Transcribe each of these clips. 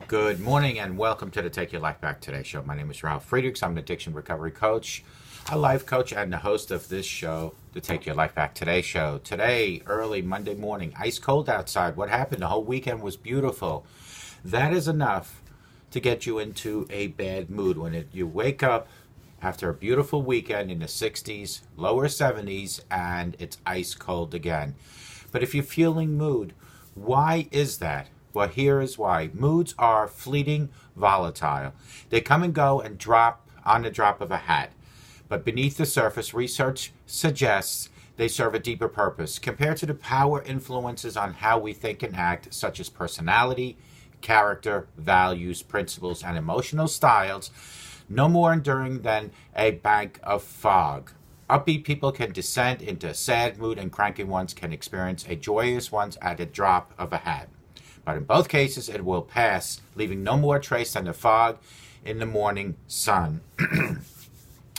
Good morning and welcome to the Take Your Life Back Today show. My name is Ralf Friedrichs. I'm an addiction recovery coach, a life coach, and the host of this show, the Take Your Life Back Today show. Today, early Monday morning, ice cold outside. What happened? The whole weekend was beautiful. That is enough to get you into a bad mood when you wake up after a beautiful weekend in the 60s, lower 70s, and it's ice cold again. But if you're feeling mood, why is that? Well, here is why. Moods are fleeting, volatile. They come and go and drop on the drop of a hat. But beneath the surface, research suggests they serve a deeper purpose. Compared to the power influences on how we think and act, such as personality, character, values, principles, and emotional styles, no more enduring than a bank of fog. Upbeat people can descend into a sad mood, and cranky ones can experience a joyous ones at a drop of a hat. But in both cases, it will pass, leaving no more trace than the fog in the morning sun.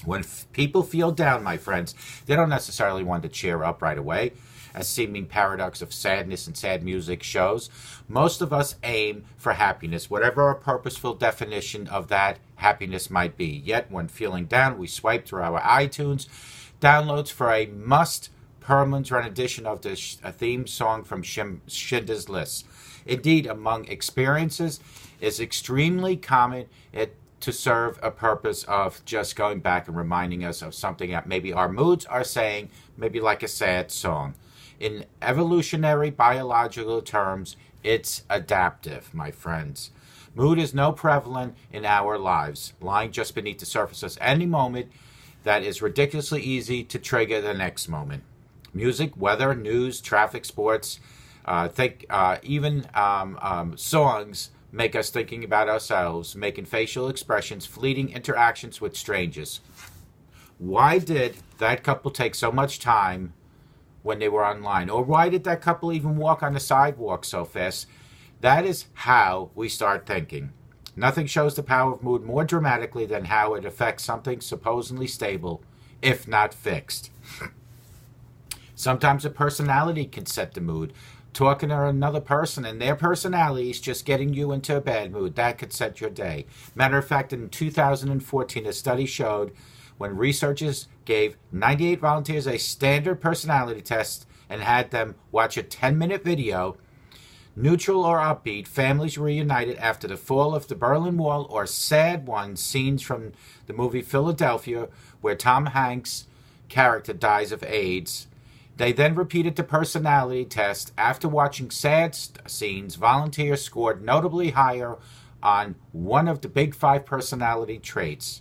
When people feel down, my friends, they don't necessarily want to cheer up right away. As seeming paradox of sadness and sad music shows, most of us aim for happiness, whatever our purposeful definition of that happiness might be. Yet, when feeling down, we swipe through our iTunes downloads for a Perlman's rendition of the theme song from Schindler's List. Indeed, among experiences, it's extremely common to serve a purpose of just going back and reminding us of something that maybe our moods are saying, maybe like a sad song. In evolutionary biological terms, it's adaptive, my friends. Mood is no prevalent in our lives, lying just beneath the surface at any moment that is ridiculously easy to trigger the next moment. Music, weather, news, traffic, sports, even songs make us thinking about ourselves, making facial expressions, fleeting interactions with strangers. Why did that couple take so much time when they were online? Or why did that couple even walk on the sidewalk so fast? That is how we start thinking. Nothing shows the power of mood more dramatically than how it affects something supposedly stable, if not fixed. Sometimes a personality can set the mood. Talking to another person and their personality is just getting you into a bad mood. That could set your day. Matter of fact, in 2014, a study showed when researchers gave 98 volunteers a standard personality test and had them watch a 10-minute video, neutral or upbeat, families reunited after the fall of the Berlin Wall, or sad ones, scenes from the movie Philadelphia, where Tom Hanks' character dies of AIDS. They then repeated the personality test. After watching sad scenes, volunteers scored notably higher on one of the big five personality traits,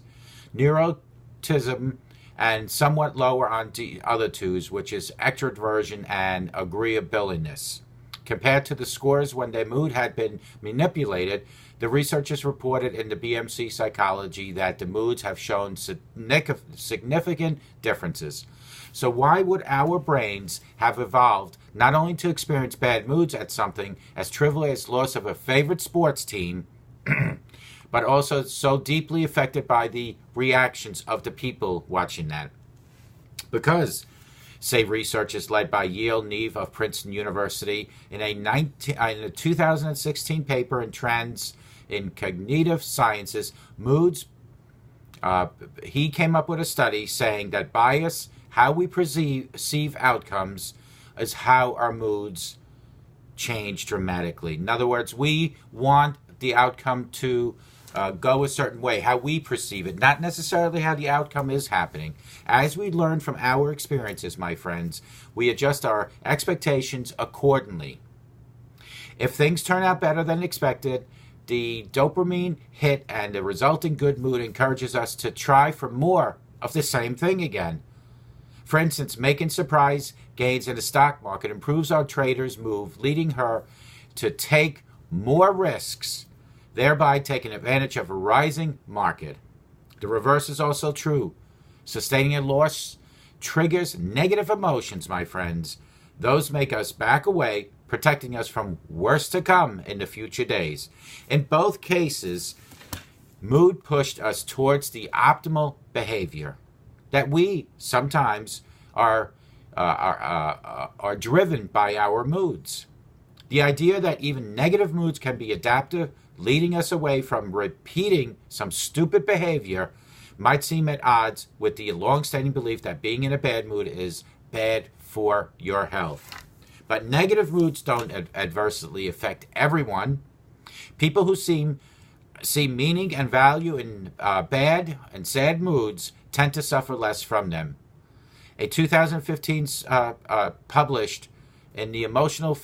neuroticism, and somewhat lower on the other twos, which is extroversion and agreeableness. Compared to the scores when their mood had been manipulated, the researchers reported in the BMC Psychology that the moods have shown significant differences. So why would our brains have evolved not only to experience bad moods at something as trivial as loss of a favorite sports team, but also so deeply affected by the reactions of the people watching that? Because, say researchers led by Yale Neve of Princeton University in a 2016 paper in Cognitive Sciences, moods, he came up with a study saying that bias, how we perceive outcomes, is how our moods change dramatically. In other words, we want the outcome to go a certain way, how we perceive it, not necessarily how the outcome is happening. As we learn from our experiences, my friends, we adjust our expectations accordingly. If things turn out better than expected, the dopamine hit and the resulting good mood encourages us to try for more of the same thing again. For instance, making surprise gains in the stock market improves our trader's move, leading her to take more risks, thereby taking advantage of a rising market. The reverse is also true. Sustaining a loss triggers negative emotions, my friends. Those make us back away, protecting us from worse to come in the future days. In both cases, mood pushed us towards the optimal behavior that we sometimes are driven by our moods. The idea that even negative moods can be adaptive, leading us away from repeating some stupid behavior, might seem at odds with the long-standing belief that being in a bad mood is bad for your health. But negative moods don't adversely affect everyone. People who see meaning and value in bad and sad moods tend to suffer less from them. A 2015 published in the Emotional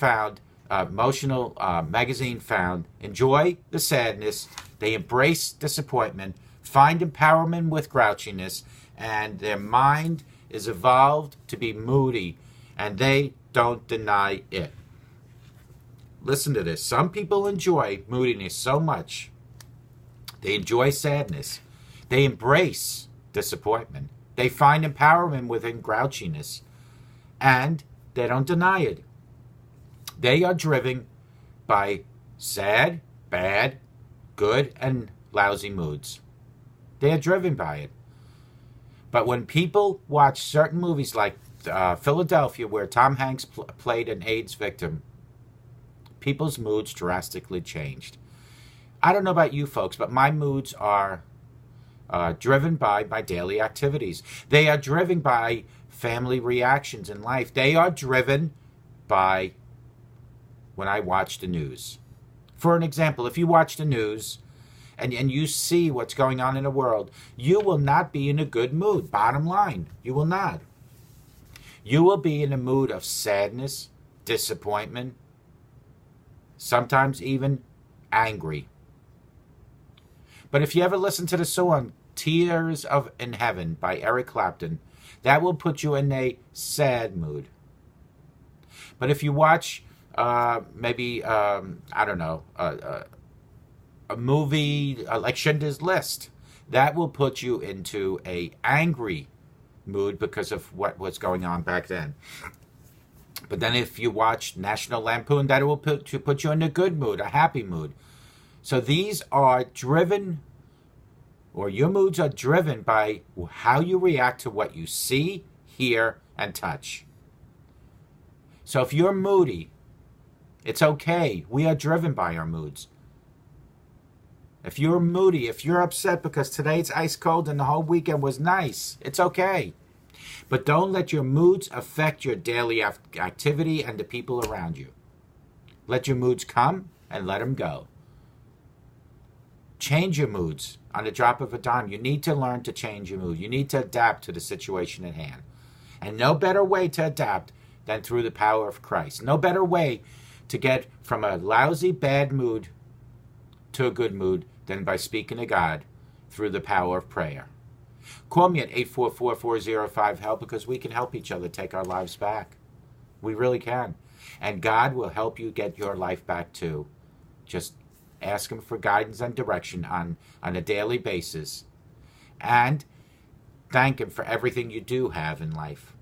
magazine found, enjoy the sadness, they embrace disappointment, find empowerment with grouchiness, and their mind is evolved to be moody, and they don't deny it. Listen to this. Some people enjoy moodiness so much. They enjoy sadness. They embrace disappointment. They find empowerment within grouchiness, and they don't deny it. They are driven by sad, bad, good, and lousy moods. They are driven by it. But when people watch certain movies like Philadelphia, where Tom Hanks played an AIDS victim, people's moods drastically changed. I don't know about you folks, but my moods are driven by my daily activities. They are driven by family reactions in life. They are driven by when I watch the news. For an example, if you watch the news and you see what's going on in the world, you will not be in a good mood. Bottom line, you will not. You will be in a mood of sadness, disappointment, sometimes even angry. But if you ever listen to the song Tears in Heaven by Eric Clapton, that will put you in a sad mood. But if you watch a movie like Schindler's List, that will put you into a angry mood because of what was going on back then. But then if you watch National Lampoon, that will put you in a good mood, a happy mood. So these are driven, or your moods are driven by how you react to what you see, hear, and touch. So if you're moody, it's okay. We are driven by our moods. If you're moody, if you're upset because today's ice cold and the whole weekend was nice, it's okay. But don't let your moods affect your daily activity and the people around you. Let your moods come and let them go. Change your moods on the drop of a dime. You need to learn to change your mood. You need to adapt to the situation at hand. And no better way to adapt than through the power of Christ. No better way to get from a lousy, bad mood to a good mood than by speaking to God through the power of prayer. Call me at 844-405-HELP because we can help each other take our lives back. We really can. And God will help you get your life back too. Just ask Him for guidance and direction on a daily basis. And thank Him for everything you do have in life.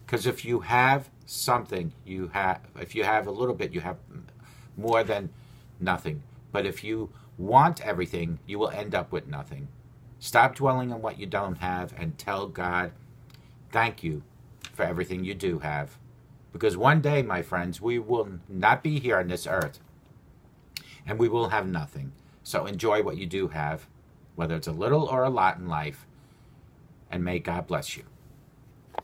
Because if you have something, if you have a little bit, you have more than nothing. But if you want everything, you will end up with nothing. Stop dwelling on what you don't have and tell God, thank you for everything you do have. Because one day, my friends, we will not be here on this earth. And we will have nothing. So enjoy what you do have, whether it's a little or a lot in life. And may God bless you.